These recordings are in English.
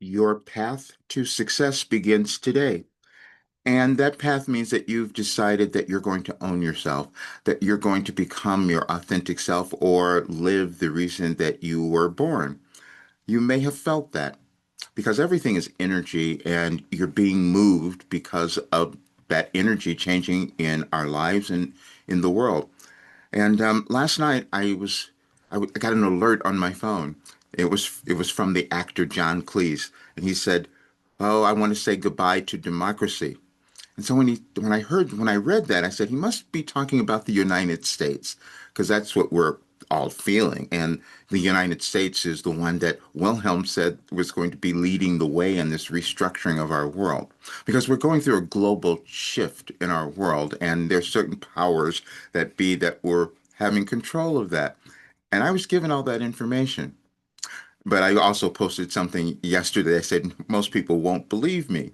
Your path to success begins today. And that path means that you've decided that you're going to own yourself, that you're going to become your authentic self or live the reason that you were born. You may have felt that because everything is energy and you're being moved because of that energy changing in our lives and in the world. And last night I got an alert on my phone. It was from the actor John Cleese, and he said, "Oh, I want to say goodbye to democracy." And so when I read that, I said he must be talking about the United States because that's what we're all feeling. And the United States is the one that Wilhelm said was going to be leading the way in this restructuring of our world because we're going through a global shift in our world, and there's certain powers that were having control of that. And I was given all that information. But I also posted something yesterday. I said most people won't believe me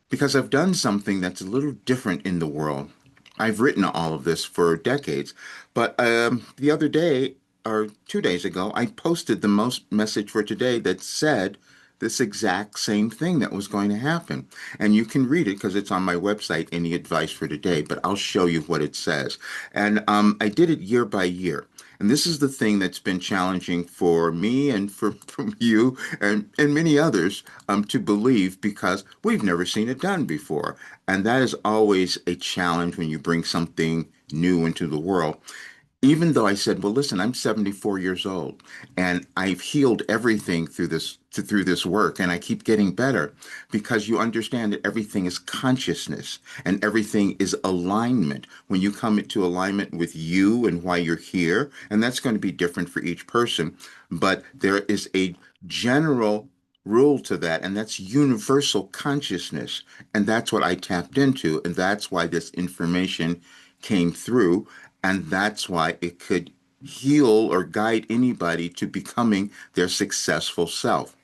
because I've done something that's a little different in the world. I've written all of this for decades, but the other day or 2 days ago, I posted the most message for today that said this exact same thing that was going to happen. And you can read it because it's on my website, Any Advice for Today, but I'll show you what it says. And I did it year by year. And this is the thing that's been challenging for me and from you and many others to believe because we've never seen it done before. And that is always a challenge when you bring something new into the world. Even though I said, well, listen, I'm 74 years old and I've healed everything through this work and I keep getting better because you understand that everything is consciousness and everything is alignment. When you come into alignment with you and why you're here, and that's going to be different for each person, but there is a general rule to that, and that's universal consciousness. And that's what I tapped into, and that's why this information came through. And that's why it could heal or guide anybody to becoming their successful self.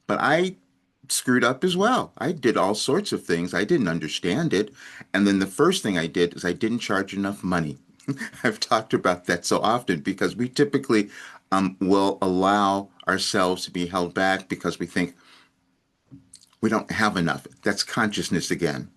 But I screwed up as well. I did all sorts of things. I didn't understand it. And then the first thing I did is I didn't charge enough money. I've talked about that so often because we typically will allow ourselves to be held back because we think we don't have enough. That's consciousness again.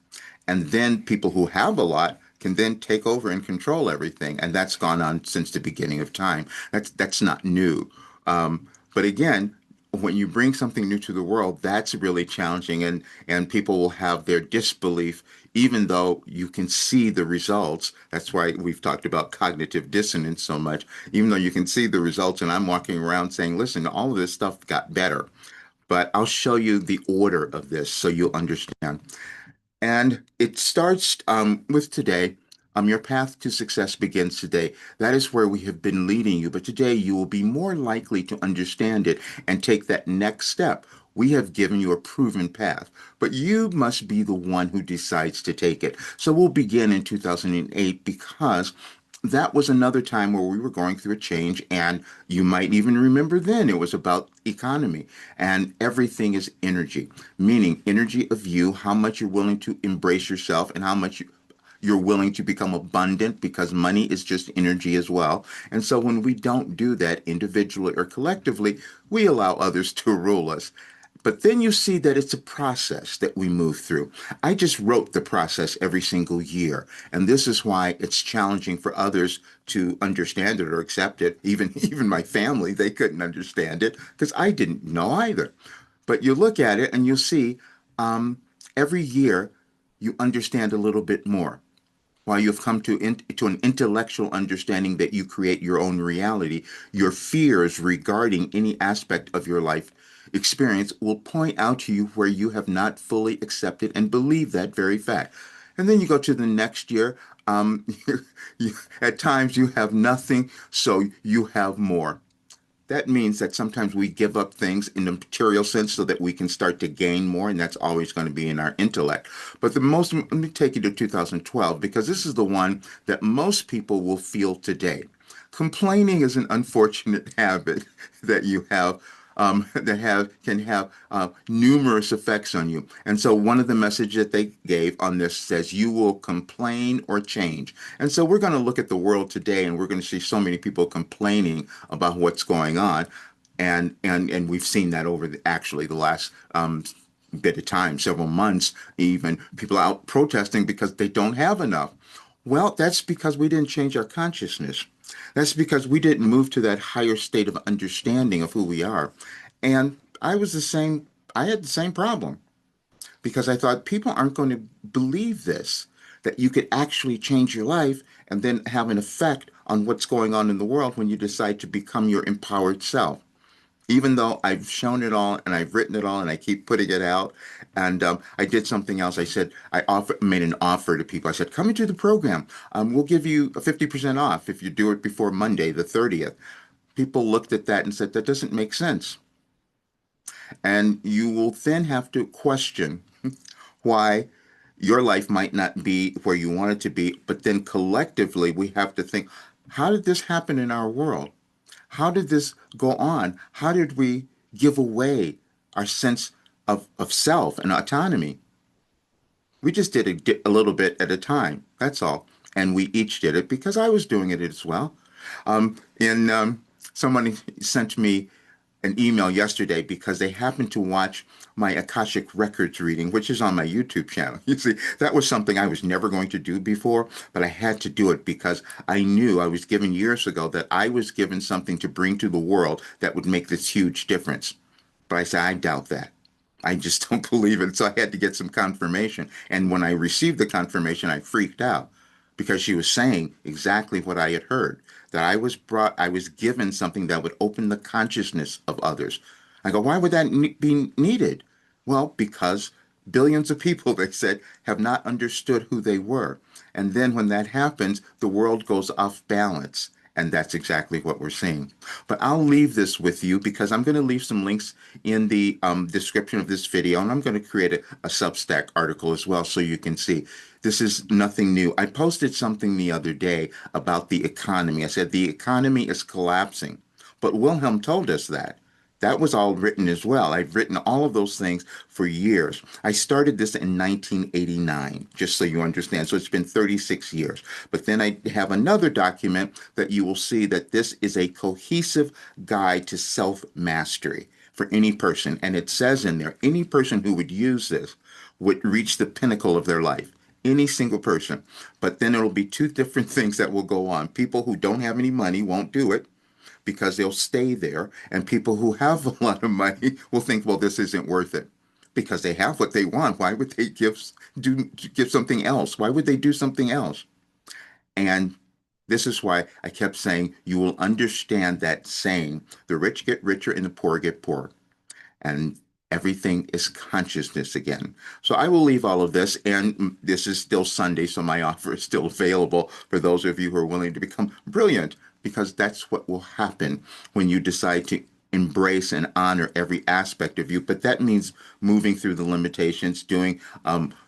And then people who have a lot can then take over and control everything. And that's gone on since the beginning of time. That's not new. But again, when you bring something new to the world, that's really challenging, and people will have their disbelief, even though you can see the results. That's why we've talked about cognitive dissonance so much, even though you can see the results. And I'm walking around saying, listen, all of this stuff got better. But I'll show you the order of this so you'll understand. And it starts with today. Your path to success begins today. That is where we have been leading you. But today you will be more likely to understand it and take that next step. We have given you a proven path, but you must be the one who decides to take it. So we'll begin in 2008 because that was another time where we were going through a change, and you might even remember then it was about economy, and everything is energy, meaning energy of you, how much you're willing to embrace yourself and how much you're willing to become abundant because money is just energy as well. And so when we don't do that individually or collectively, we allow others to rule us. But then you see that it's a process that we move through. I just wrote the process every single year. And this is why it's challenging for others to understand it or accept it. Even my family, they couldn't understand it because I didn't know either. But you look at it and you see every year you understand a little bit more. While you've come to an intellectual understanding that you create your own reality, your fears regarding any aspect of your life experience will point out to you where you have not fully accepted and believed that very fact. And then you go to the next year. At times you have nothing, so you have more. That means that sometimes we give up things in the material sense so that we can start to gain more, and that's always going to be in our intellect. But let me take you to 2012 because this is the one that most people will feel today. Complaining is an unfortunate habit that you have that have can have numerous effects on you. And so one of the messages that they gave on this says you will complain or change. And so we're going to look at the world today and we're going to see so many people complaining about what's going on. And we've seen that over actually the last bit of time, several months, even people out protesting because they don't have enough. Well, that's because we didn't change our consciousness. That's because we didn't move to that higher state of understanding of who we are. And I was the same, I had the same problem because I thought people aren't going to believe this, that you could actually change your life and then have an effect on what's going on in the world when you decide to become your empowered self. Even though I've shown it all and I've written it all and I keep putting it out, and I did something else. I said made an offer to people. I said, "Come into the program. We'll give you a 50% off if you do it before Monday, the 30th." People looked at that and said, "That doesn't make sense." And you will then have to question why your life might not be where you want it to be. But then collectively, we have to think, how did this happen in our world? How did this go on? How did we give away our sense of self and autonomy? We just did a little bit at a time. That's all. And we each did it because I was doing it as well. And someone sent me an email yesterday because they happened to watch my Akashic Records reading, which is on my YouTube channel. You see, that was something I was never going to do before, but I had to do it because I knew I was given years ago that I was given something to bring to the world that would make this huge difference. But I said, I doubt that. I just don't believe it. So I had to get some confirmation. And when I received the confirmation, I freaked out because she was saying exactly what I had heard, that I was given something that would open the consciousness of others. I go, why would that be needed? Well, because billions of people, they said, have not understood who they were. And then when that happens, the world goes off balance. And that's exactly what we're seeing. But I'll leave this with you because I'm going to leave some links in the description of this video, and I'm going to create a Substack article as well so you can see. This is nothing new. I posted something the other day about the economy. I said the economy is collapsing, but Wilhelm told us that. That was all written as well. I've written all of those things for years. I started this in 1989, just so you understand. So it's been 36 years. But then I have another document that you will see that this is a cohesive guide to self-mastery for any person. And it says in there, any person who would use this would reach the pinnacle of their life. Any single person. But then there will be two different things that will go on. People who don't have any money won't do it because they'll stay there. And people who have a lot of money will think, well, this isn't worth it because they have what they want. Why would they give something else? Why would they do something else? And this is why I kept saying you will understand that saying, the rich get richer and the poor get poorer. And everything is consciousness again. So I will leave all of this, and this is still Sunday, so my offer is still available for those of you who are willing to become brilliant, because that's what will happen when you decide to embrace and honor every aspect of you. But that means moving through the limitations, doing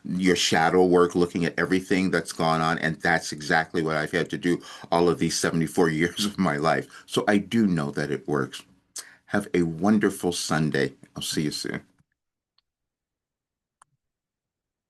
your shadow work, looking at everything that's gone on. And that's exactly what I've had to do all of these 74 years of my life. So I do know that it works. Have a wonderful Sunday. I'll see you soon.